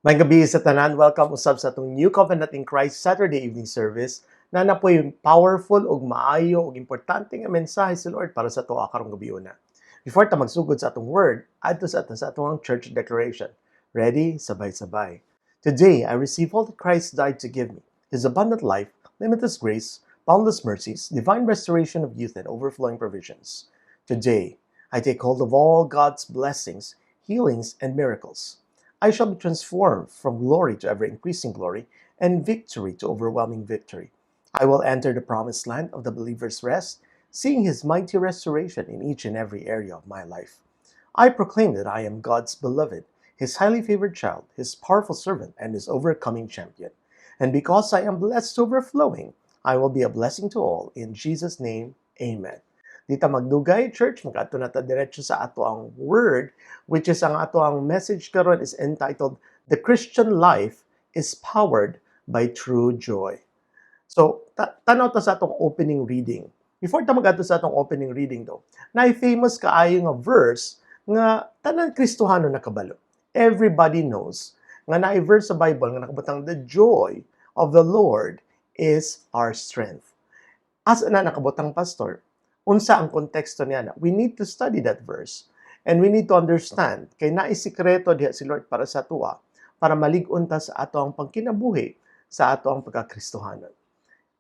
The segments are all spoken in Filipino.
May gabi sa tanan, welcome usab sa atong New Covenant in Christ Saturday evening service na napoy powerful ug maayo ug importante nga mensahe sa Lord para sa tuwa karong gabi una. Before ta magsugod sa atong word, adto sa atong church declaration. Ready? Sabay-sabay. Today, I receive all that Christ died to give me, His abundant life, limitless grace, boundless mercies, divine restoration of youth and overflowing provisions. Today, I take hold of all God's blessings, healings, and miracles. I shall be transformed from glory to ever-increasing glory and victory to overwhelming victory. I will enter the promised land of the believer's rest, seeing His mighty restoration in each and every area of my life. I proclaim that I am God's beloved, His highly favored child, His powerful servant, and His overcoming champion. And because I am blessed to overflowing, I will be a blessing to all. In Jesus' name, Amen. Dita magdugay, church, mag-ato na ta diretso sa ato ang word, which is ang ato ang message karon is entitled, The Christian Life is Powered by True Joy. So, tanaw ta sa atong opening reading. Before ta mag-ato sa atong opening reading though, na-famous kaayo nga verse nga tanan Kristohano nakabalo. Everybody knows nga na-verse sa Bible nga nakabutang, the joy of the Lord is our strength. As na nakabutang pastor, unsa ang konteksto niya na? We need to study that verse and we need to understand kay naisikreto diha si Lord para sa tuwa para malig-on ta sa ato ang pagkinabuhi sa ato ang pagkakristohanon.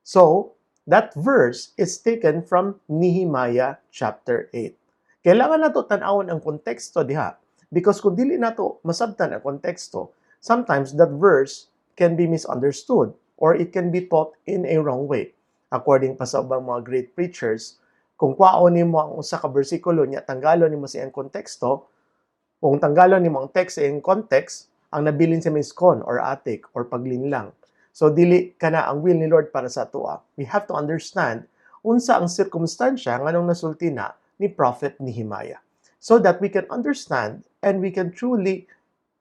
So, that verse is taken from Nehemiah chapter 8. Kailangan nato tan-awon ang konteksto diha because kung dili nato masabtan ang konteksto, sometimes that verse can be misunderstood or it can be taught in a wrong way. According pa sa ubang mga great preachers, kung kwaon nimo ang usa ka bersikulo niya, tanggalon nimo sa iyang konteksto, kung tanggalon nimo ang text sa iyang context, ang nabilin sa miskon or atik or paglinlang. So dili kana ang will ni Lord para sa tuwa. We have to understand unsa ang sirkumstansya nganong nasulti na ni Prophet Nehemiah so that we can understand and we can truly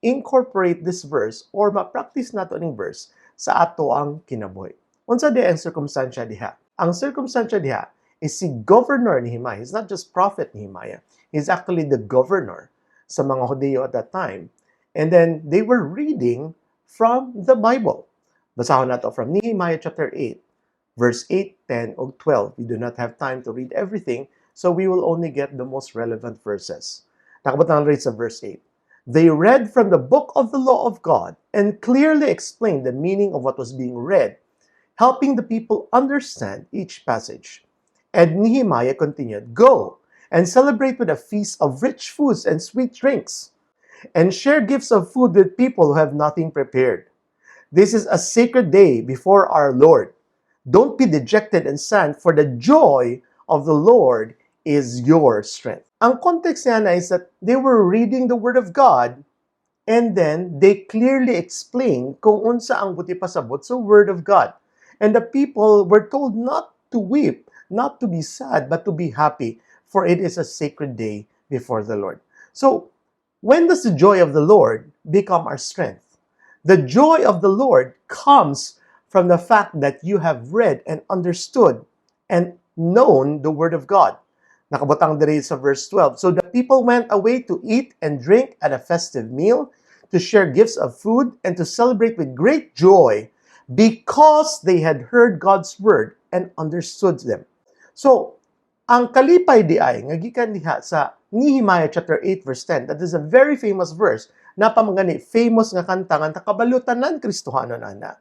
incorporate this verse or ma-practice nato ning verse sa ato ang kinabuhi. Unsa di ang sirkumstansya diha? Ang sirkumstansya diha is si Governor Nehemiah. He's not just Prophet Nehemiah. He's actually the governor sa mga Hudyo at that time. And then they were reading from the Bible. Basahon nato from Nehemiah chapter 8, verse 8, 10, and 12. We do not have time to read everything, so we will only get the most relevant verses. Nakabutang read sa verse 8. They read from the book of the law of God and clearly explained the meaning of what was being read, helping the people understand each passage. And Nehemiah continued, Go and celebrate with a feast of rich foods and sweet drinks, and share gifts of food with people who have nothing prepared. This is a sacred day before our Lord. Don't be dejected and sad, for the joy of the Lord is your strength. Ang context niya na is that they were reading the Word of God, and then they clearly explained kung unsa ang buti pasabot sa Word of God. And the people were told not to weep, not to be sad, but to be happy, for it is a sacred day before the Lord. So, when does the joy of the Lord become our strength? The joy of the Lord comes from the fact that you have read and understood and known the Word of God. Nakabutang diri sa verse 12. So the people went away to eat and drink at a festive meal, to share gifts of food, and to celebrate with great joy because they had heard God's Word and understood them. So, ang kalipay di ay, nga gikan diha sa Nehemiah chapter 8 verse 10, that is a very famous verse, napamagani, famous nga kanta nga takabalutanan Kristohano na.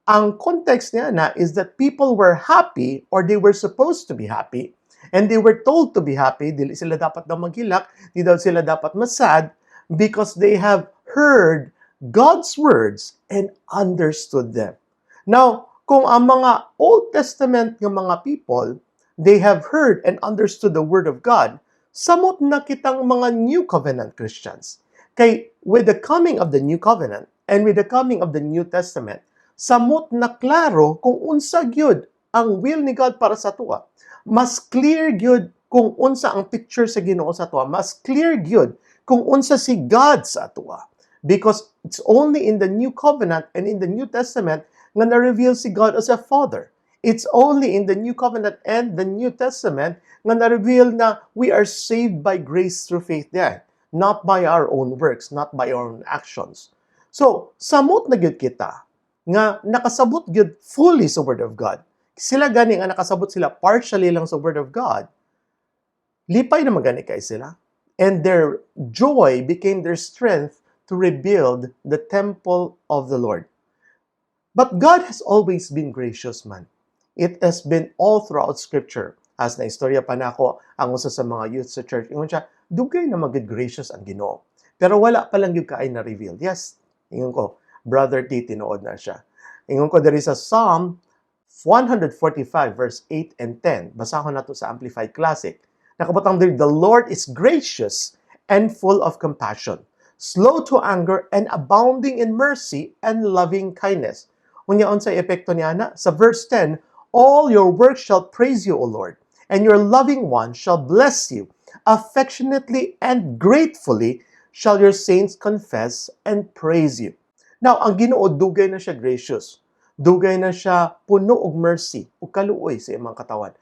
Ang context niya na is that people were happy or they were supposed to be happy and they were told to be happy, dili sila dapat daw maghilak, di daw sila dapat masad because they have heard God's words and understood them. Now, kung ang mga Old Testament ng mga people, they have heard and understood the Word of God, samot na kitang mga New Covenant Christians. Kay with the coming of the New Covenant and with the coming of the New Testament, samot na klaro kung unsa gyud ang will ni God para sa tuwa. Mas clear gyud kung unsa ang picture sa Ginoo sa tuwa. Mas clear gyud kung unsa si God sa tuwa. Because it's only in the New Covenant and in the New Testament nga na-reveal si God as a Father. It's only in the New Covenant and the New Testament nga na-reveal na we are saved by grace through faith there, not by our own works, not by our own actions. So, samot na gyud kita nga nakasabot gyud fully sa Word of God. Sila gani nga nakasabot sila partially lang sa Word of God. Lipay na magani kay sila. And their joy became their strength to rebuild the temple of the Lord. But God has always been gracious man. It has been all throughout Scripture. As na istorya pa nako ang usa sa mga youth sa church, ingon siya, dugay na magid gracious ang Ginoo. Pero wala pa lang gyud kaay na reveal. Yes, ingon ko, Brother T, tinuod na siya. Ingon ko diri sa Psalm 145 verse 8 and 10. Basahon nato sa Amplified Classic. Nakabutang diri, the Lord is gracious and full of compassion, slow to anger and abounding in mercy and loving kindness. Unya unsay epekto niya na? Sa verse 10, all your works shall praise you, O Lord, and your loving one shall bless you. Affectionately and gratefully shall your saints confess and praise you. Now, ang Ginoo dugay na siya gracious. Dugay na siya puno og mercy ug kaluoy sa imong katawan.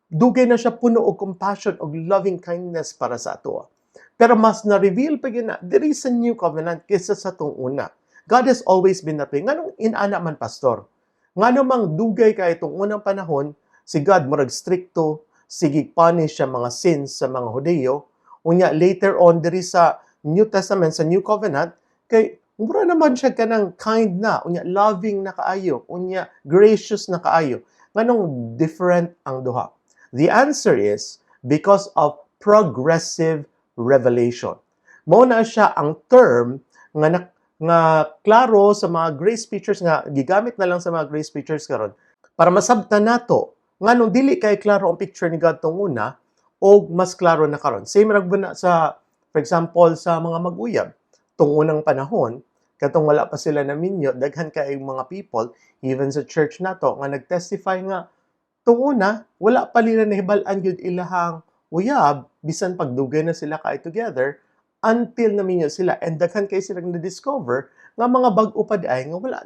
Dugay na siya puno og compassion og loving kindness para sa ato. Pero mas na-reveal pa gyud na diri sa New Covenant kaysa sa tong una. God has always been that way. Nganong inana man, pastor? Ngano mang dugay kay itong unang panahon, si God murag stricto, sige punish siya mga sins sa mga Hudeyo. Unya later on diri sa New Testament, sa New Covenant, kay mura naman siya kanang kind na, unya loving na kaayo, unya gracious na kaayo. Nganong different ang duha? The answer is because of progressive revelation. Mao na siya ang term nga klaro sa mga grace preachers nga gigamit na lang sa mga grace preachers karon para masabtan nato nganong dili kay klaro ang picture ni God tong una o mas klaro na karon. Same ra na sa, for example, sa mga mag-uyab tong unang panahon, katong wala pa sila na minyo, daghan kay mga people even sa church nato nga nagtestify nga tong una wala pa nila nahibal-an gyud ilahang uyab bisan pagdugay na sila kay together until na minyo sila, and daghan kay silang na-discover nga mga bag-o pa ay nga wala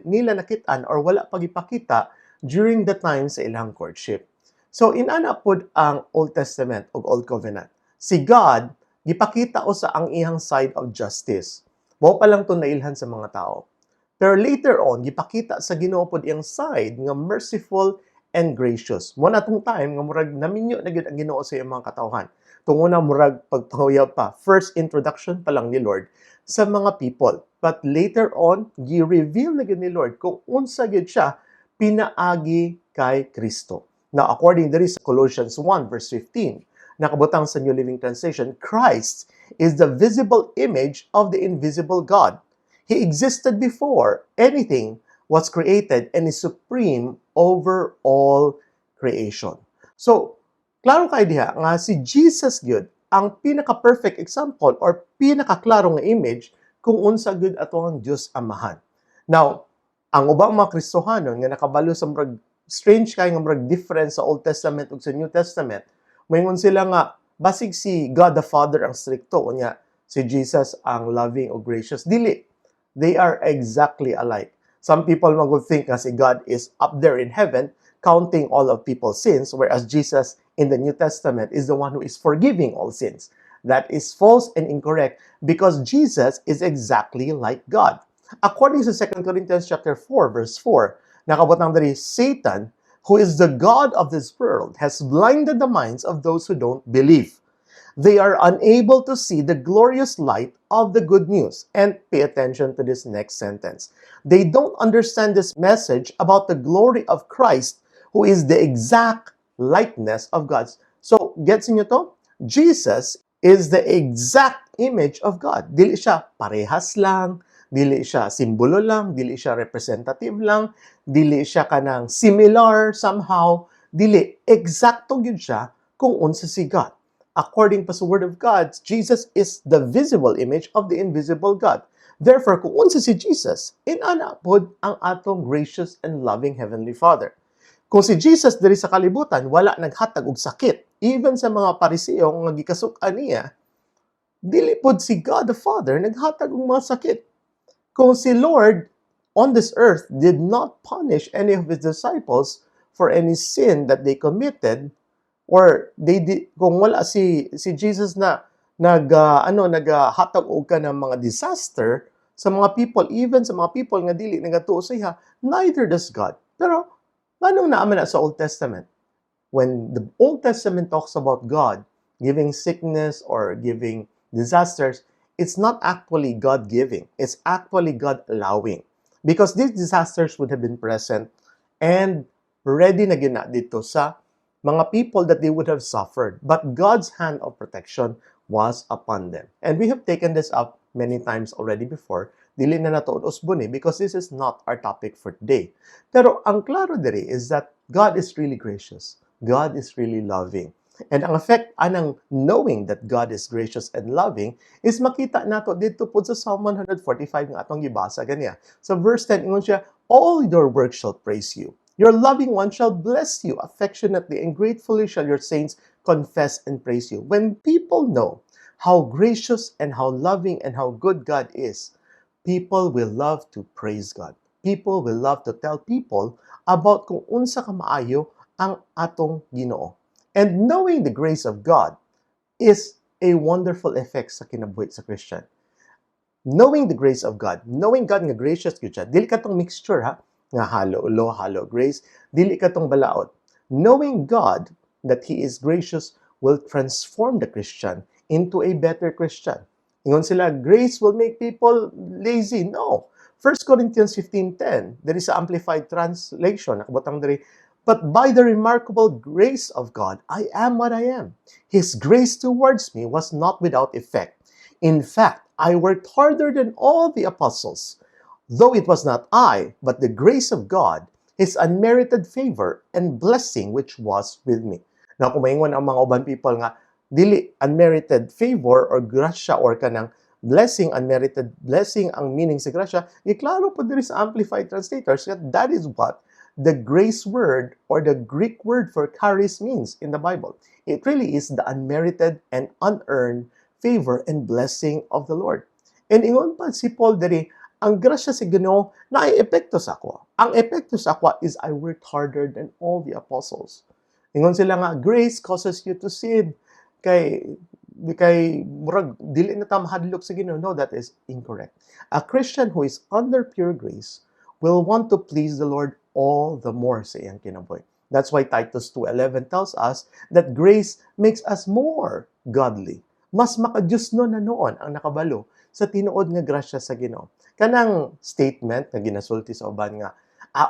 nila nakitaan or wala pagipakita during the time sa ilang courtship. So inana pod ang Old Testament o Old Covenant. Si God gipakita usa ang iyang side of justice. Mao pa lang to nailhan sa mga tao. Pero later on gipakita sa Ginoo pod iyang side nga merciful and gracious. Mo na tong time nga murag naminyo na gyud ang Ginoo sa iyang mga katawhan. Tung una murag pagpanguyab pa, first introduction pa lang ni Lord sa mga people. But later on, gi-reveal na gyud ni Lord kung unsa gyud siya pinaagi kay Kristo. Now, according to this, Colossians 1 verse 15, nakabutang sa New Living Translation, Christ is the visible image of the invisible God. He existed before anything was created and is supreme over all creation. So, klaro kay diha nga si Jesus gyud ang pinaka-perfect example or pinaka-klaro nga image kung unsa gyud ato ang Dios Amahan. Now, ang ubang mga Kristohanon nga nakabalo sa murag strange kay nga murag difference sa Old Testament ug sa New Testament, moingon sila nga basig si God the Father ang stricto unya si Jesus ang loving o gracious. Dili. They are exactly alike. Some people would think nga si God is up there in heaven counting all of people's sins, whereas Jesus in the New Testament is the one who is forgiving all sins. That is false and incorrect because Jesus is exactly like God. According to 2 Corinthians chapter 4 verse 4, nakabutang diri, Satan, who is the god of this world, has blinded the minds of those who don't believe. They are unable to see the glorious light of the good news. And pay attention to this next sentence. They don't understand this message about the glory of Christ, who is the exact likeness of God. So, gets niyo to? Jesus is the exact image of God. Dili siya parehas lang, dili siya simbolo lang, dili siya representative lang, dili siya kanang similar somehow, dili eksakto gyud siya kung unsa si God. According pa sa Word of God, Jesus is the visible image of the invisible God. Therefore, kung unsa si Jesus, inana pod ang atong gracious and loving Heavenly Father. Kung si Jesus diri sa kalibutan, wala naghatag og sakit, even sa mga Pariseo nga gikasuk-an niya, dili pod si God the Father naghatag og mga sakit. Kung si Lord on this earth did not punish any of His disciples for any sin that they committed, or kung wala si Jesus na naghatag og ka ng mga disaster sa mga people, even sa mga people nga dili nagatuo sa iya, neither does God. Pero anong naaman na sa Old Testament? When the Old Testament talks about God giving sickness or giving disasters, it's not actually God giving. It's actually God allowing. Because these disasters would have been present and ready na gina dito sa mga people that they would have suffered. But God's hand of protection was upon them. And we have taken this up many times already before. Dili na nato usbon because this is not our topic for today. Pero ang klaro diri is that God is really gracious. God is really loving. And ang effect anang knowing that God is gracious and loving is makita nato dito po sa Psalm 145 nga atong gibasa ganiya. Sa verse 10 ingon siya, all your works shall praise you. Your loving one shall bless you affectionately, and gratefully shall your saints confess and praise you. When people know how gracious and how loving and how good God is, people will love to praise God. People will love to tell people about kung unsa ka maayo ang atong Ginoo. And knowing the grace of God is a wonderful effect sa kinabuhi sa Christian. Knowing the grace of God, knowing God nga gracious gyud siya, dili ka tong mixture ha, nga halo ulo, halo grace, dili ka tong balaod. Knowing God that He is gracious will transform the Christian into a better Christian. Ingon sila, grace will make people lazy. No. 1 Corinthians 15:10, there is an amplified translation, nakabutang diri, but by the remarkable grace of God, I am what I am. His grace towards me was not without effect. In fact, I worked harder than all the apostles. Though it was not I, but the grace of God, His unmerited favor and blessing which was with me. Now, kung maingon ang mga uban people nga, dili unmerited favor or grasya or kanang blessing, unmerited blessing ang meaning sa grasya, iklaro po diri sa Amplified Translators that is what the grace word or the Greek word for charis means in the Bible. It really is the unmerited and unearned favor and blessing of the Lord. And ingon pa si Paul diri, ang grasya sa Ginoo na ay epekto sa ako. Ang epekto sa ako is I worked harder than all the apostles. Ingon sila nga, grace causes you to sin. Kay murag dili na ta mahadlok sa Ginoo. No, that is incorrect. A Christian who is under pure grace will want to please the Lord all the more sa iyang kinabuhi. That's why Titus 2:11 tells us that grace makes us more godly. Mas makadiyos no na noon ang nakabalo sa tinuod nga grasya sa Ginoo. Kanang statement nga ginasulti sa uban nga,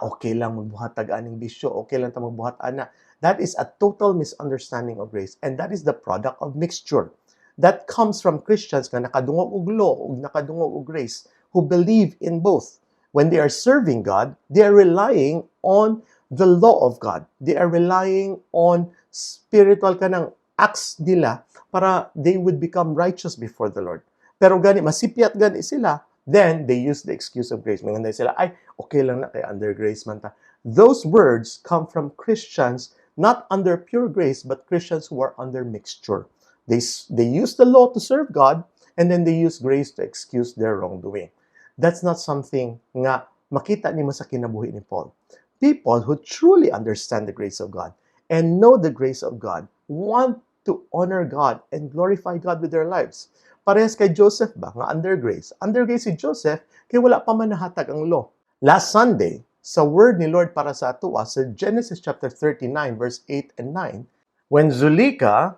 okay lang magbuhat tag-aning bisyo, okay lang ta magbuhat ana. That is a total misunderstanding of grace, and that is the product of mixture. That comes from Christians nga nakadungog og law ug nakadungog og grace who believe in both. When they are serving God, they are relying on the law of God. They are relying on spiritual kanang acts nila para they would become righteous before the Lord. Pero gani masipyat gani sila, then they use the excuse of grace. Mga sila, ay, okay lang na kay under grace man ta. Those words come from Christians not under pure grace, but Christians who are under mixture. They use the law to serve God, and then they use grace to excuse their wrongdoing. That's not something nga makita nimo sa kinabuhi ni Paul. People who truly understand the grace of God and know the grace of God want to honor God and glorify God with their lives. Parehas kay Joseph ba, nga under grace. Under grace si Joseph, kay wala pa man nahatag ang law. Last Sunday, sa word ni Lord para sa atuwa, sa Genesis chapter 39, verse 8 and 9, when Zuleika,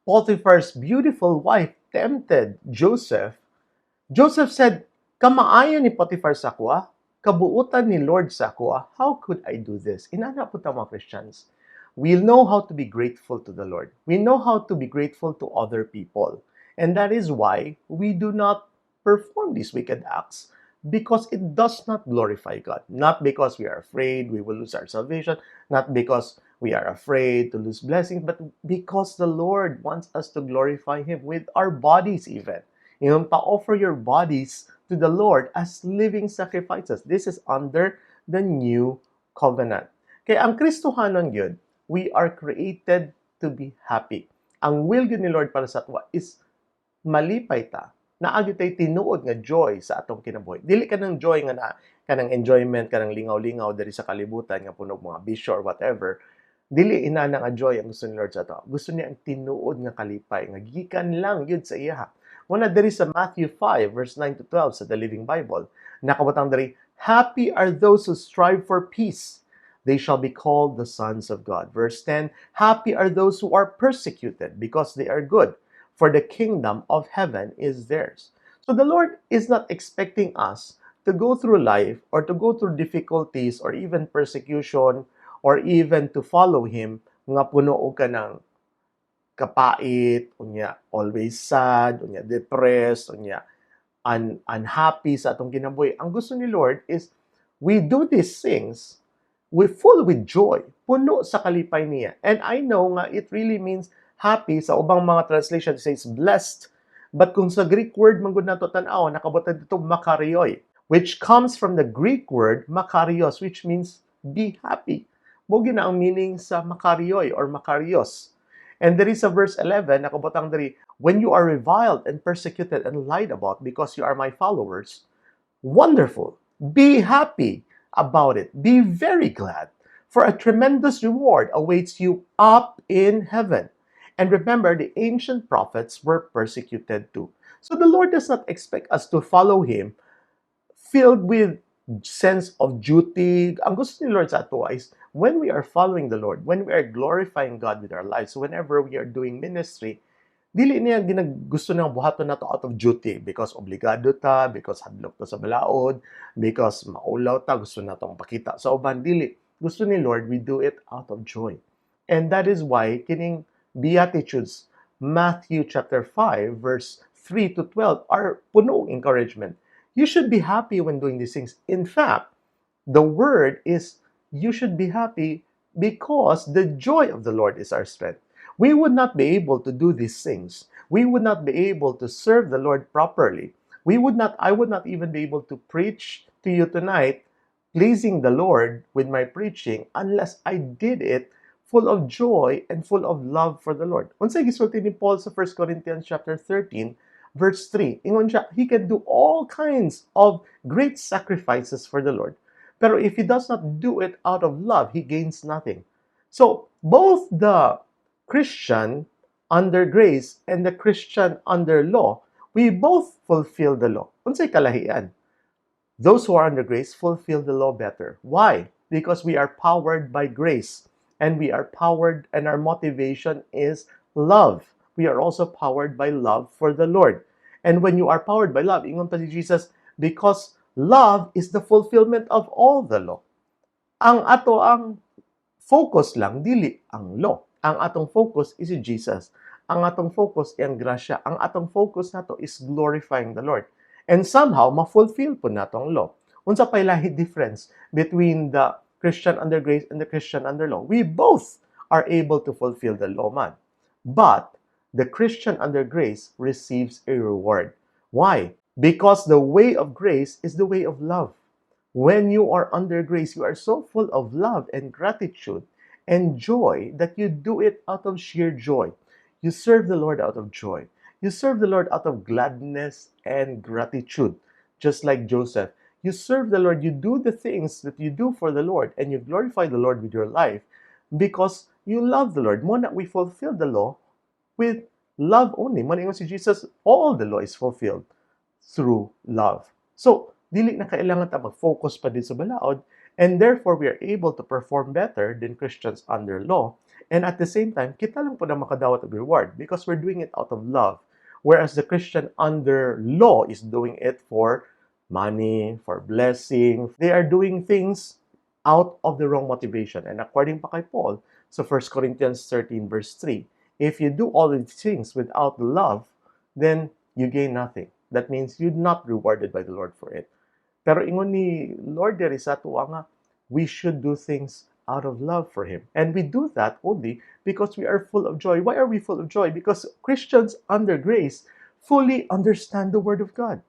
Potiphar's beautiful wife, tempted Joseph, Joseph said, kamaayo ni Potiphar sa akwa, kabuutan ni Lord sa akwa, how could I do this? Inana po ta mga Christians. We know how to be grateful to the Lord. We know how to be grateful to other people. And that is why we do not perform these wicked acts, because it does not glorify God. Not because we are afraid we will lose our salvation, not because we are afraid to lose blessings, but because the Lord wants us to glorify Him with our bodies even. Yung pa-offer your bodies to the Lord as living sacrifices. This is under the new covenant. Kaya ang Kristohanon yun, we are created to be happy. Ang will yun ni Lord para sa atwa is malipay ta, naagi tay tinuod nga joy sa atong kinabuhi. Dili ka ng joy nga na kanang enjoyment, kanang lingaw-lingaw diri sa kalibutan nga puno mga bisyo or whatever. Dili inana nga joy ang gusto ni Lord sa ato. Gusto niya ang tinuod nga kalipay nga gikan lang yun sa iya. Muna diri sa Matthew 5, verse 9 to 12 sa The Living Bible. Nakabutang diri, happy are those who strive for peace. They shall be called the sons of God. Verse 10, happy are those who are persecuted because they are good, for the kingdom of heaven is theirs. So the Lord is not expecting us to go through life or to go through difficulties or even persecution or even to follow Him nga puno ka ng kapait, unya always sad, unya depressed, unya unhappy sa atong kinabuhi. Ang gusto ni Lord is we do these things we full with joy, puno sa kalipay niya. And I know nga it really means happy. Sa ubang mga translation it says blessed. But kung sa Greek word man gud nato tan-aw, nakabutang dito makarioy, which comes from the Greek word makarios, which means be happy. Mo gina ang meaning sa makarioy or makarios. And there is a verse 11, nakabutang diri, when you are reviled and persecuted and lied about because you are my followers, wonderful. Be happy about it. Be very glad, for a tremendous reward awaits you up in heaven. And remember, the ancient prophets were persecuted too. So the Lord does not expect us to follow Him filled with sense of duty. Ang gusto ni Lord sa ato is when we are following the Lord, when we are glorifying God with our lives, whenever we are doing ministry, dili niya gusto nang buhaton nato out of duty because obligado ta, because hadlok ta sa balaod, because maulaw ta, gusto natong pakita sa uban. Dili. Gusto ni Lord, we do it out of joy. And that is why kining Beatitudes, Matthew chapter 5, verse 3 to 12 are puno encouragement. You should be happy when doing these things. In fact, the word is you should be happy because the joy of the Lord is our strength. We would not be able to do these things. We would not be able to serve the Lord properly. I would not even be able to preach to you tonight, pleasing the Lord with my preaching, unless I did it full of joy and full of love for the Lord. Unsay gisulti ni Paul sa 1 Corinthians chapter 13, verse 3. Ingon siya, he can do all kinds of great sacrifices for the Lord. Pero if he does not do it out of love, he gains nothing. So, both the Christian under grace and the Christian under law, we both fulfill the law. Unsay kalahian? Those who are under grace fulfill the law better. Why? Because we are powered by grace. And we are powered, and our motivation is love. We are also powered by love for the Lord. And when you are powered by love, ingon pa si Jesus, because love is the fulfillment of all the law. Ang focus lang, dili ang law. Ang atong focus is si Jesus. Ang atong focus ay ang grasya. Ang atong focus nato is glorifying the Lord. And somehow, ma-fulfill po nato ang law. Unsa pay lahi difference between the Christian under grace and the Christian under law? We both are able to fulfill the law man. But the Christian under grace receives a reward. Why? Because the way of grace is the way of love. When you are under grace, you are so full of love and gratitude and joy that you do it out of sheer joy. You serve the Lord out of joy. You serve the Lord out of gladness and gratitude. Just like Joseph, you serve the Lord, you do the things that you do for the Lord, and you glorify the Lord with your life because you love the Lord. Mo na we fulfill the law with love only. Mo na ingon si Jesus, all the law is fulfilled through love. So, dili na kailangan ta mag-focus pa din sa balaod, and therefore we are able to perform better than Christians under law. And at the same time, kita lang po na makadawat of reward because we're doing it out of love. Whereas the Christian under law is doing it for money, for blessing. They are doing things out of the wrong motivation. And according pa kay Paul, so 1 Corinthians 13 verse 3, if you do all these things without love, then you gain nothing. That means you're not rewarded by the Lord for it. Pero ingon ni Lord there is nga, we should do things out of love for Him. And we do that only because we are full of joy. Why are we full of joy? Because Christians under grace fully understand the Word of God.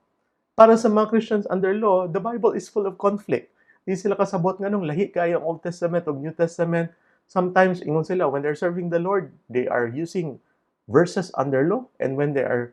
Para sa mga Christians under law, the Bible is full of conflict. Di sila kasabot nga nung lahi kaya ang Old Testament o New Testament. Sometimes, ingon sila, when they're serving the Lord, they are using verses under law. And when they are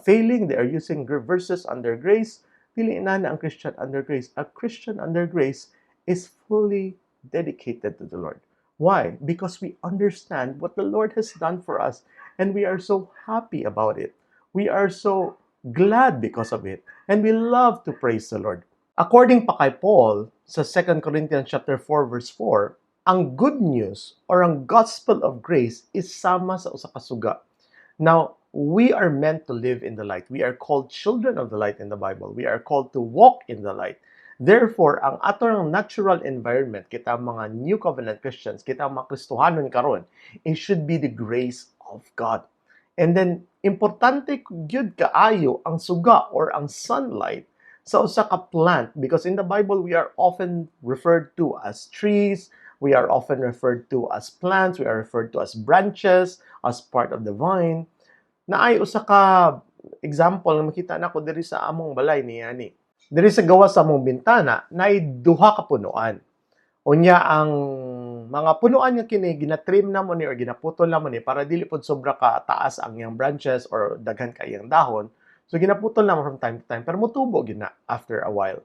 failing, they are using verses under grace. Dili na ang Christian under grace. A Christian under grace is fully dedicated to the Lord. Why? Because we understand what the Lord has done for us and we are so happy about it. We are so glad because of it. And we love to praise the Lord. According pa kay Paul sa 2 Corinthians chapter 4 verse 4, ang good news or ang gospel of grace is sama sa usa ka suga. Now, we are meant to live in the light. We are called children of the light in the Bible. We are called to walk in the light. Therefore, ang atong natural environment, kita mga New Covenant Christians, kita mga Kristohanon karon, it should be the grace of God. And then, importante gyud kaayo ang suga or ang sunlight sa usa ka plant, because in the Bible we are often referred to as trees, we are often referred to as plants, we are referred to as branches, as part of the vine. Naay usa ka example nga makita nako diri sa among balay niani. Diri sa gawas sa among bintana naay duha ka punuan. Unya ang mga punuan nga kini ginatrim na mo ni or ginaputol na mo ni para dili pod sobra ka taas ang iyang branches or daghan kay iyang dahon. So ginaputol na mo from time to time pero mutubo gyud na after a while.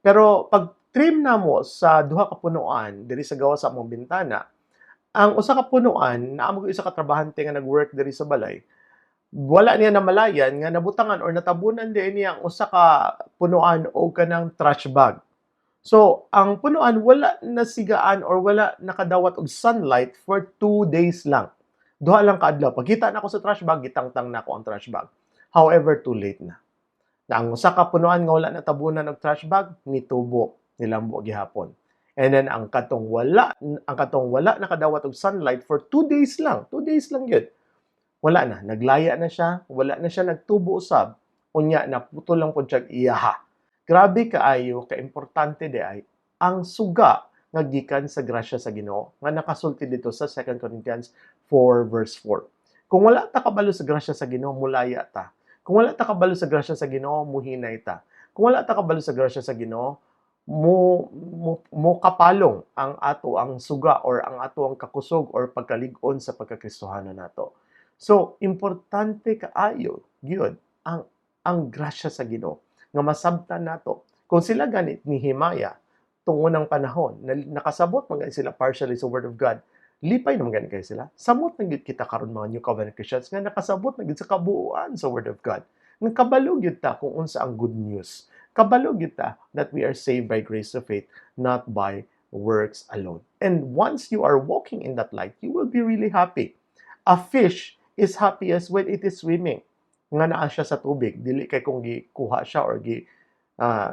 Pero pag trim na mo sa duha ka punuan diri sa gawas sa among bintana, ang usa ka punuan naa mo isa ka trabahante nga nag-work diri sa balay, wala niya namalayan nga nabutangan or natabunan din niya ang usa ka punuan o kanang trash bag. So, ang punuan wala nasigaan or wala nakadawat og sunlight for 2 days lang. Duha lang ka adlaw. Pagkita na ako sa trash bag, gitangtang na ako ang trash bag. However, too late na. Na ang usa ka punuan nga wala natabunan og trash bag, nitubo, nilambo gihapon. And then ang katong wala nakadawat og sunlight for 2 days lang. 2 days lang yun. Wala na, naglaya na siya, wala na siya nagtubo usab. Unya na putol lang pud siya iyaha. Grabe kaayo ka importante di ay ang suga nga gikan sa grasya sa Ginoo nga nakasulti dito sa 2 Corinthians 4 verse 4. Kung wala ta kabalo sa grasya sa Ginoo, mulaya ta. Kung wala ta kabalo sa grasya sa Ginoo, muhinay ta. Kung wala ta kabalo sa grasya sa Ginoo, mo kapalong ang ato ang suga or ang ato ang kakusog or pagkalig-on sa pagkakristohanon nato. So importante kaayo gyud ang grasya sa Ginoo nga masabtan nato. Kung sila ganit ni Himaya tung unang panahon na nakasabot man sila partially sa Word of God, lipay naman gani kayo sila. Samot na gyud kita karon mga New Covenant Christians nga nakasabot na gyud sa kabuuan sa Word of God. Nga kabalo gyud ta kung unsa ang good news. Kabalo gyud ta that we are saved by grace of faith, not by works alone. And once you are walking in that light, you will be really happy. A fish is happiest when it is swimming. Nga naa siya sa tubig, dili kay kung gikuha siya or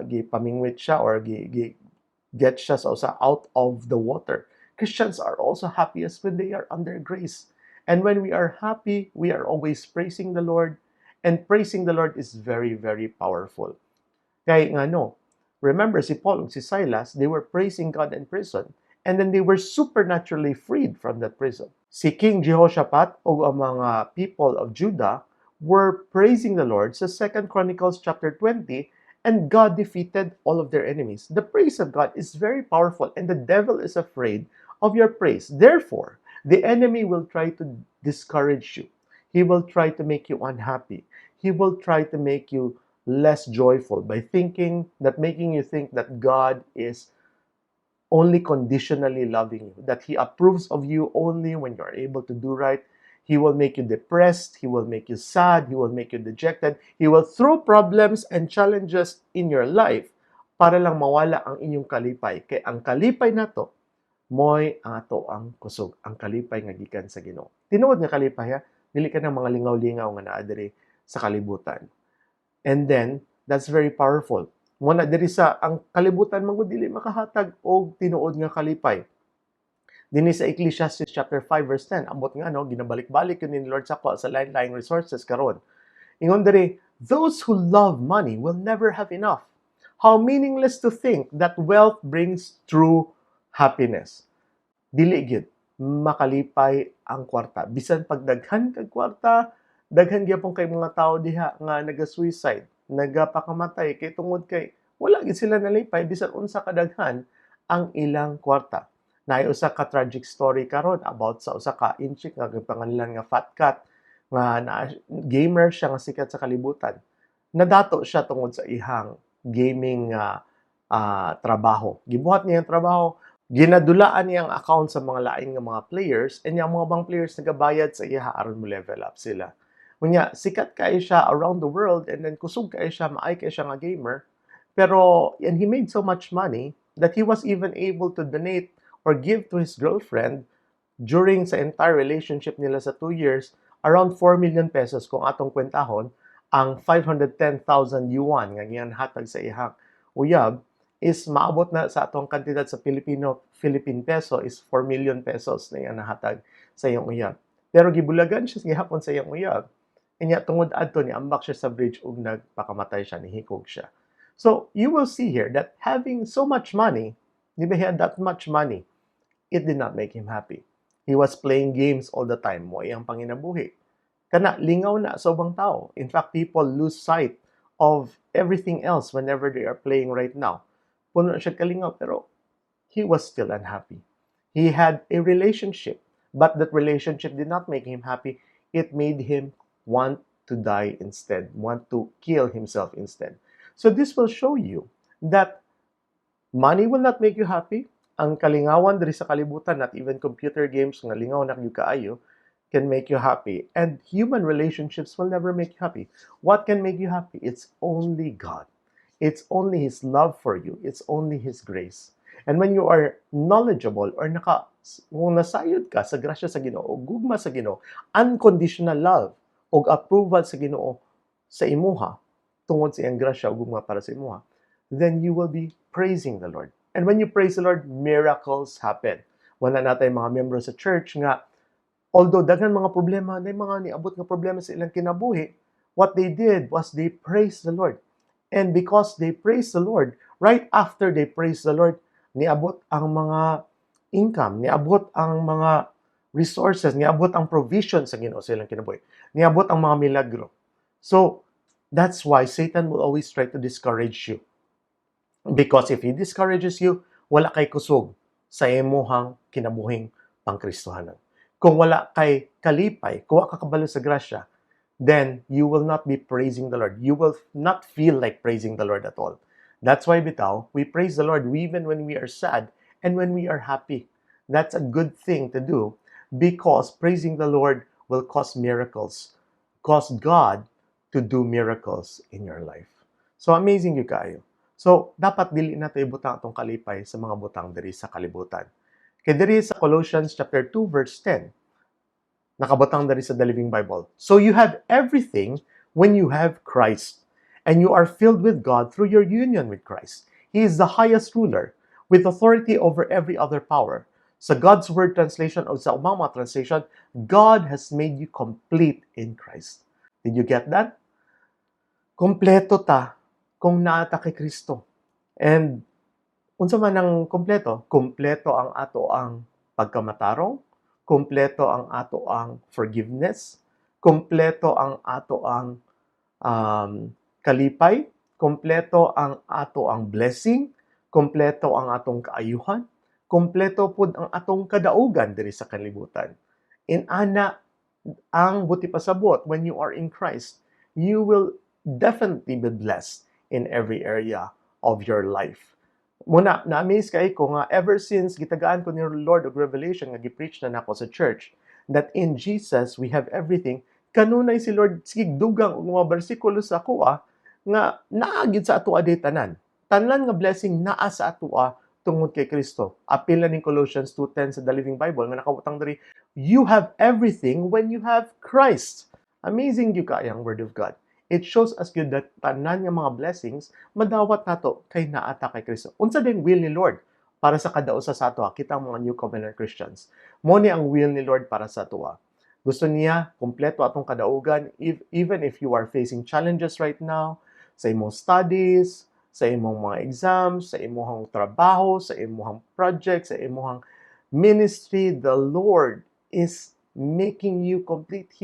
gipamingwit siya or get siya sa usa out of the water. Christians are also happiest when they are under grace. And when we are happy, we are always praising the Lord. And praising the Lord is very, very powerful. Kaya nga no, remember si Paul and si Silas, they were praising God in prison. And then they were supernaturally freed from that prison. Si King Jehoshaphat o ang mga people of Judah were praising the Lord sa 2 Chronicles chapter 20, and God defeated all of their enemies. The praise of God is very powerful, and the devil is afraid of your praise. Therefore, the enemy will try to discourage you. He will try to make you unhappy. He will try to make you less joyful by making you think that God is only conditionally loving you, that He approves of you only when you are able to do right. He will make you depressed, He will make you sad, He will make you dejected. He will throw problems and challenges in your life para lang mawala ang inyong kalipay. Kaya ang kalipay nato, mo'y ato ang kusog, ang kalipay nga gikan sa Ginoo. Tinuod nga kalipay ha, dili ka ng mga lingaw-lingaw nga naa diri sa kalibutan. And then, that's very powerful. Muna diri sa ang kalibutan magud dili makahatag og tinuod nga kalipay. Dinhi sa Ecclesiastes chapter 5 verse 10, ambot nga no, ginabalik-balik yun ni Lord sako sa lain-laing resources karon. Ingon diri, those who love money will never have enough. How meaningless to think that wealth brings true happiness. Dili gyud makalipay ang kwarta. Bisan pagdaghan kag kwarta, daghan gyapon kay mga tao diha nga naga-suicide, nagapakamatay kay tungod kay wala gid sila nalipay bisan unsa kadaghan ang ilang kwarta. Naay usa ka tragic story karon about sa usa ka inchik nga pangalan nga Fat Cat nga gamer siya nga sikat sa kalibutan. Nadato siya tungod sa ihang gaming trabaho. Gibuhat niya ang trabaho, ginadulaan niya ang account sa mga lain nga mga players, and yung mga bang players nagabayad sa iya aron mo level up sila. Unya, sikat kayo siya around the world and then kusog kayo siya, maay kayo siya nga gamer. Pero, and he made so much money that he was even able to donate or give to his girlfriend during sa entire relationship nila sa 2 years, around 4 million pesos kung atong kwentahon, ang 510,000 yuan nga giyan hatag sa ihang uyab is maabot na sa atong kantidad sa Philippine peso is 4 million pesos na yan nahatag sa iyang uyab. Pero gibulagan siya gihapon sa iyang uyab. Kanya tungod adto ni ambak siya sa bridge ug nagpakamatay siya, nihikog siya. So, you will see here that having so much money, di ba he had that much money, it did not make him happy. He was playing games all the time. Mo iyang panginabuhi. Kana, lingaw na sa ubang tao. In fact, people lose sight of everything else whenever they are playing right now. Puno na siya kalingaw, pero he was still unhappy. He had a relationship, but that relationship did not make him happy. It made him want to die instead, want to kill himself instead. So this will show you that money will not make you happy. Ang kalingawan diri sa kalibutan, not even computer games nga lingaw na kayo kaayo, can make you happy. And human relationships will never make you happy. What can make you happy? It's only God. It's only His love for you. It's only His grace. And when you are knowledgeable or kung nasayod ka sa grasya sa Ginoo o gugma sa Ginoo, unconditional love o approval sa Ginoo sa imuha, tungod sa iyang grasya o gugma para sa imuha, then you will be praising the Lord. And when you praise the Lord, miracles happen. Wala natin mga members sa church nga, although daghan mga problema, na mga niabot nga problema sa ilang kinabuhi, what they did was they praised the Lord. And because they praised the Lord, right after they praised the Lord, niabot ang mga income, niabot ang mga resources, niabot ang provision sa Ginoo sa ilang kinabuhi, niabot ang mga milagro. So, that's why Satan will always try to discourage you. Because if he discourages you, wala kay kusog sa imuhang kinabuhing pangkristohanan. Kung wala kay kalipay, kung wala ka kabalo sa grasya, then you will not be praising the Lord. You will not feel like praising the Lord at all. That's why, bitaw, we praise the Lord even when we are sad and when we are happy. That's a good thing to do because praising the Lord will cause miracles, cause God to do miracles in your life. So amazing yung kayo. So, dapat dili nato ibutang atong kalipay sa mga butang diri sa kalibutan. Kay diri sa Colossians chapter 2 verse 10, nakabutang diri sa The Living Bible. So you have everything when you have Christ, and you are filled with God through your union with Christ. He is the highest ruler, with authority over every other power. Sa God's Word translation o sa umang mga translation, God has made you complete in Christ. Did you get that? Kompleto ta kung naata kay Kristo. And unsa man ang kompleto? Kompleto ang ato ang pagkamatarong, kompleto ang ato ang forgiveness, kompleto ang ato ang kalipay, kompleto ang ato ang blessing, kompleto ang atong kaayuhan, kompleto pud ang atong kadaugan diri sa kalibutan. In ana ang buti pasabot, when you are in Christ, you will definitely be blessed in every area of your life. Muna, na-amaze kay ko nga ever since gitagaan ko ni Lord of Revelation nga gi-preach na nako sa church that in Jesus we have everything. Kanunay si Lord sige dugang og mga bersikulo sa kuha nga naagid sa atoa day tanan. Tanan nga blessing naa sa atoa tungod kay Kristo. Apil na ning Colossians 2:10 sa The Living Bible nga nakabutang diri, you have everything when you have Christ. Amazing gyud kaayang word of God. It shows us good that tanan nga mga blessings madawat nato kay naata kay Kristo. Unsa din will ni Lord para sa kadausa sa ato, kitang mga New Covenant Christians. Mo ni ang will ni Lord para sa ato. Gusto niya kompleto atong kadaugan even if you are facing challenges right now sa imong studies, sa imong mga exams, sa imong trabaho, sa imong project, sa imong ministry. The Lord is making you complete.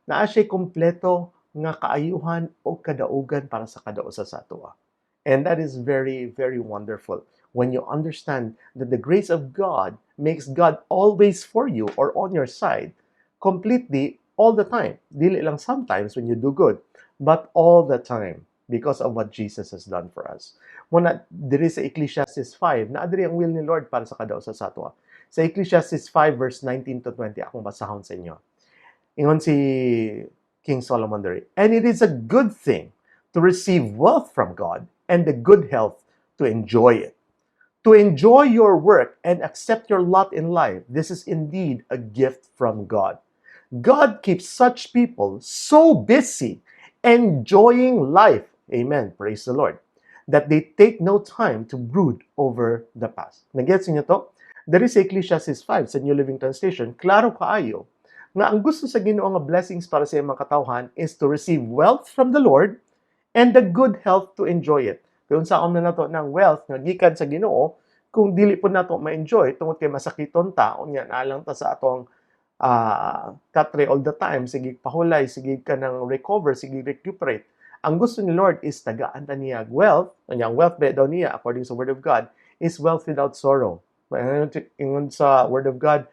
Naa siya kompleto nga kaayuhan o kadaugan para sa kadausa sa ato. And that is very, very wonderful when you understand that the grace of God makes God always for you or on your side completely all the time. Dili lang sometimes when you do good, but all the time because of what Jesus has done for us. Muna, diri sa Ecclesiastes 5, na diri ang will ni Lord para sa kadausa sa ato. Sa Ecclesiastes 5 verse 19 to 20, akong basahon sa inyo. Ingon si King Solomon diri, and it is a good thing to receive wealth from God and the good health to enjoy it. To enjoy your work and accept your lot in life, this is indeed a gift from God. God keeps such people so busy enjoying life, amen, praise the Lord, that they take no time to brood over the past. Nag-gets niyo to? There is Ecclesiastes 5 sa New Living Translation, klaro kaayo, nga ang gusto sa Ginoo nga blessings para sa iyang mga katawhan is to receive wealth from the Lord and the good health to enjoy it. Kung saan na nato ng wealth nga gikan sa Ginoo, kung dili po nato ma-enjoy tungod kay masakiton ta, unya alang ta sa atong katre all the time, sige pahulay, sige ka ng recover, sige recuperate. Ang gusto ni Lord is tagaan ta niya wealth, ang wealth ba daw niya according sa Word of God is wealth without sorrow. Ingon sa Word of God,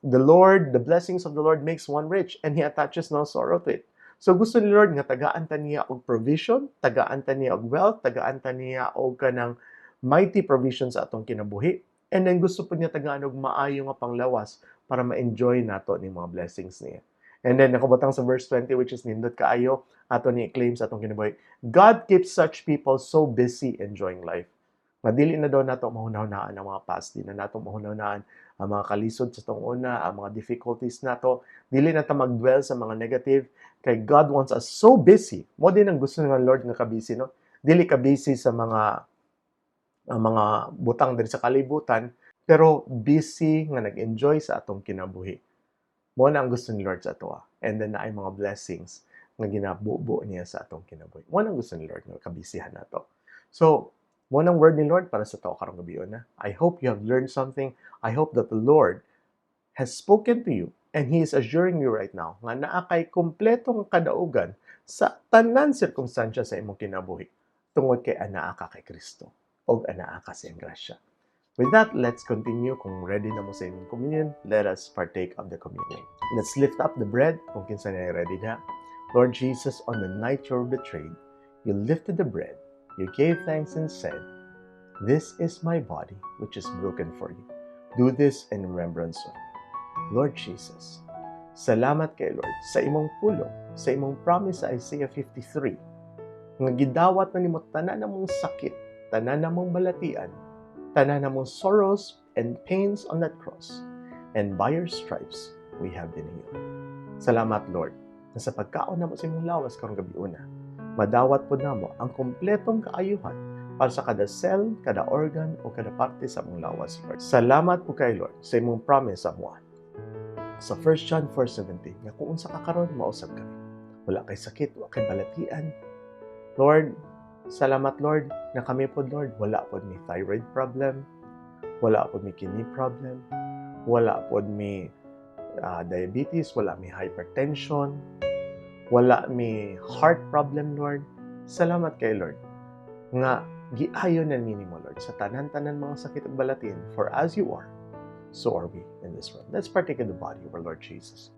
the blessings of the Lord makes one rich and He attaches no sorrow to it. So gusto ni Lord nga tagaan ta niya og provision, tagaan ta niya og wealth, tagaan ta niya og kanang mighty provision sa atong kinabuhi. And then gusto po niya tagaan og maayo nga panglawas para ma-enjoy nato ni mga blessings niya. And then nakabutang sa verse 20 which is nindot kaayo ato ni claim sa atong kinabuhi. God keeps such people so busy enjoying life. Madili na daw nato mahunahunaan ang mga past, di na nato mahunahunaan ang mga kalisod sa itong una, ang mga difficulties nato. Dili na ta mag-dwell sa mga negative, kay God wants us so busy. Mo din ang gusto ng Lord nga ka-busy, no? Dili ka busy sa mga butang diri sa kalibutan, pero busy nga nag-enjoy sa atong kinabuhi. Mo na ang gusto ni Lord sa ato. And then na ay mga blessings nga ginabubo niya sa atong kinabuhi. Mo na ang gusto ni Lord nga kabisihan nato. So, mo nang word ni Lord para sa tao karong gabi na. I hope you have learned something. I hope that the Lord has spoken to you and He is assuring you right now nga naa kay kompletong kadaugan sa tanan sirkumstansya sa imong kinabuhi tungod kay anaa ka kay Kristo o anaa ka sa iyang grasya. With that, let's continue. Kung ready na mo sa inyong communion, let us partake of the communion. Let's lift up the bread kung kinsa na ready na. Lord Jesus, on the night you were betrayed, you lifted the bread, you gave thanks and said, "This is my body, which is broken for you. Do this in remembrance of me." Lord Jesus, salamat kay Lord sa imong pulong, sa imong promise sa Isaiah 53, nga gidawat na nimo tanan namong sakit, tanan namong balatian, tanan namong sorrows and pains on that cross, and by your stripes we have been healed. Salamat Lord, na sa pagkaon namo sa imong lawas karong gabi una, madawat po namo ang kompletong kaayuhan para sa kada cell, kada organ, o kada parte sa among lawas, Lord. Salamat po kay Lord sa imong promise sa amuan. Sa 1 John 4:17, nga kung unsa ka karon mausab kami. Wala kay sakit, wala kay balatian. Lord, salamat Lord, na kami po Lord, wala po may thyroid problem, wala po may kidney problem, wala po may diabetes, wala may hypertension, wala may heart problem, Lord. Salamat kay Lord nga giayon na ninyo, Lord, sa tanan-tanan mga sakit ug balatin, for as you are, so are we in this world. Let's partake of the body of our Lord Jesus.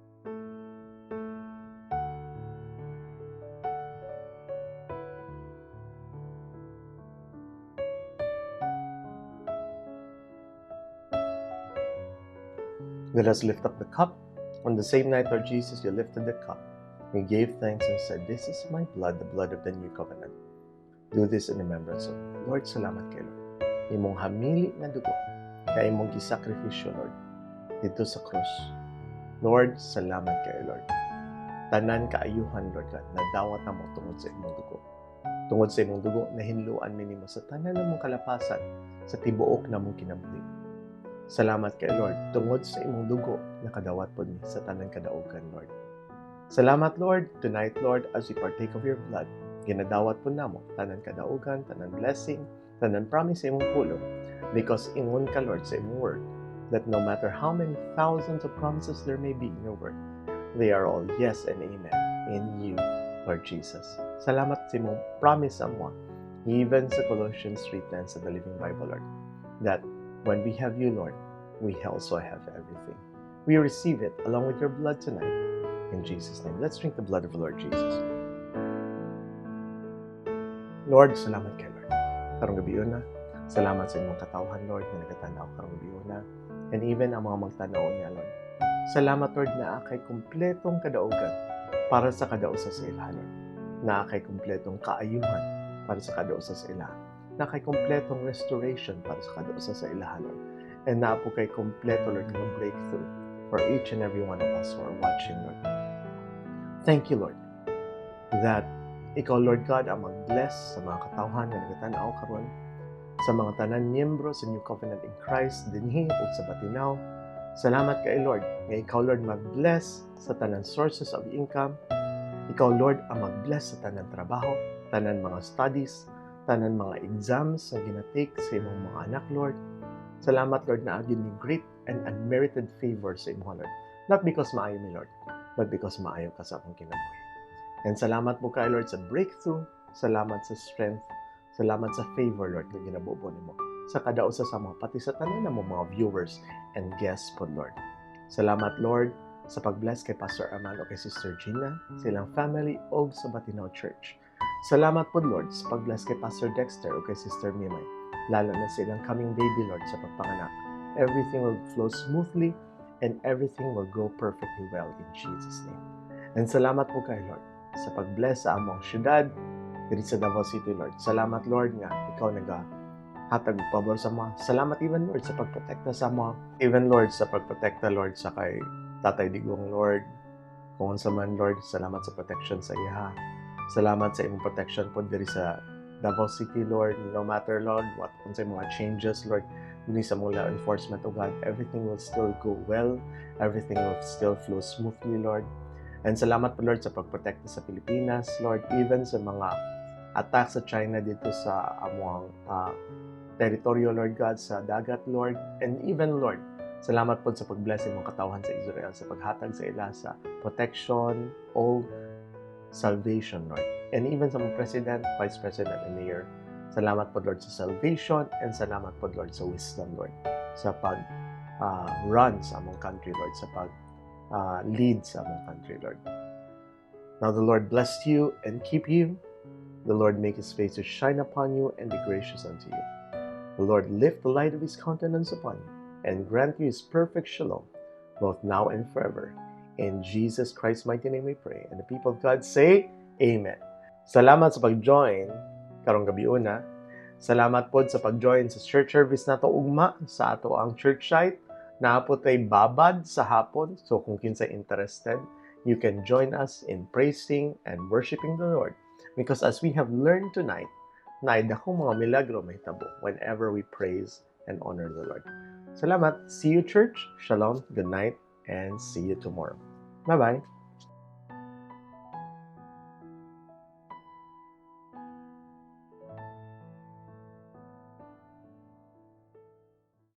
Let us lift up the cup. On the same night, Lord Jesus, you lifted the cup. You gave thanks and said, "This is my blood, the blood of the new covenant. Do this in remembrance of me." Lord, salamat kay Lord. Imong hamili nga dugo, kay imong gisakripisyo, Lord, dito sa krus. Lord, salamat kay Lord. Tanan kaayuhan, Lord God, nadawat na mo tungod sa imong dugo. Tungod sa imong dugo, nahinluan minimo sa tanan namong kalapasan, sa tibuok namong kinabuhi. Salamat kay Lord, tungod sa imong dugo, nakadawat po ni sa tanan kadaugan, Lord. Salamat, Lord, tonight, Lord, as we partake of your blood, ginadawat po namo tanan kadaugan, tanan blessing, tanan promise sa imong pulong, because ingon ka, Lord, sa imong word, that no matter how many thousands of promises there may be in your word, they are all yes and amen in you, Lord Jesus. Salamat sa imong promise sa mo, even sa Colossians 3:10 sa the Living Bible, Lord, that when we have you, Lord, we also have everything. We receive it along with your blood tonight. In Jesus' name, let's drink the blood of the Lord Jesus. Lord, salamat kay Lord. Karong gabi na, salamat sa inyong katawhan, Lord, na nagatanaw karong gabi na. And even ang mga magtanaw niya, Lord, Salamat, Lord, na kay kumpletong kadaugan para sa kadausa sa ilaha, Lord. Na kay kumpletong kaayuhan para sa kadausa sa ilaha. Na kay kumpletong restoration para sa kadausa sa ilaha, Lord. And na po kay kumpleto, Lord, ng breakthrough for each and every one of us who are watching, Lord. Thank you, Lord, that Ikaw, Lord God, ang mag-bless sa mga katawhan na nagatanaw karon, sa mga tanan miyembro sa New Covenant in Christ, dinhi o sa Batinaw. Salamat kay Lord, nga Ikaw, Lord, mag-bless sa tanan sources of income. Ikaw, Lord, ang mag-bless sa tanan trabaho, tanan mga studies, tanan mga exams na ginatake sa imong mga anak, Lord. Salamat, Lord, na agin ni great and unmerited favor sa imong, Lord. Not because maayo mi, Lord, but because maayo ka sa akong kinabuhi. And salamat mo kay Lord sa breakthrough, salamat sa strength, salamat sa favor, Lord, na ginabubo nimo sa kadausa sa mga pati sa tanan mo mga viewers and guests po, Lord. Salamat, Lord, sa pag-bless kay Pastor Armando o kay Sister Gina, silang family o sa Batinaw Church. Salamat po, Lord, sa pag-bless kay Pastor Dexter o kay Sister Mimay, lalo na silang coming baby, Lord, sa pagpanganak. Everything will flow smoothly and everything will go perfectly well in Jesus' name. And salamat po kay Lord sa pag-bless sa among syudad dito sa Davao City, Lord. Salamat, Lord, nga ikaw nag-hatag pabor sa mga. Salamat even, Lord, sa pagprotekta sa mga. Even, Lord, sa pagprotekta, Lord, sa kay Tatay Digong, Lord. Kung sa man, Lord, salamat sa protection sa iya. Salamat sa imong protection po diri sa Davao City, Lord. No matter, Lord, what kung sa mga changes, Lord, dili sa mula enforcement of God, everything will still go well. Everything will still flow smoothly, Lord. And salamat po, Lord, sa pagprotekta sa Pilipinas, Lord, even sa mga attack sa China dito sa amuang teritoryo, Lord God, sa dagat, Lord. And even, Lord, salamat po sa pag-bless ng mga katawhan sa Israel, sa paghatag sa ila sa protection o salvation, Lord. And even sa mga President, Vice President, and Mayor, salamat po, Lord, sa salvation, and salamat po, Lord, sa wisdom, Lord, sa pag-run sa among country, Lord, sa lead sa among country, Lord. Now the Lord bless you and keep you. The Lord make His face to shine upon you and be gracious unto you. The Lord lift the light of His countenance upon you and grant you His perfect shalom, both now and forever. In Jesus Christ's mighty name we pray. And the people of God say, Amen. Salamat sa pag-join karong gabiuna. Salamat po sa pag-join sa church service nato ugma sa ato ang church site. Naapot ay babad sa hapon. So kung kinsa interested, you can join us in praising and worshiping the Lord. Because as we have learned tonight, na dakong mga milagro may tabo whenever we praise and honor the Lord. Salamat. See you, church. Shalom. Good night. And see you tomorrow. Bye-bye.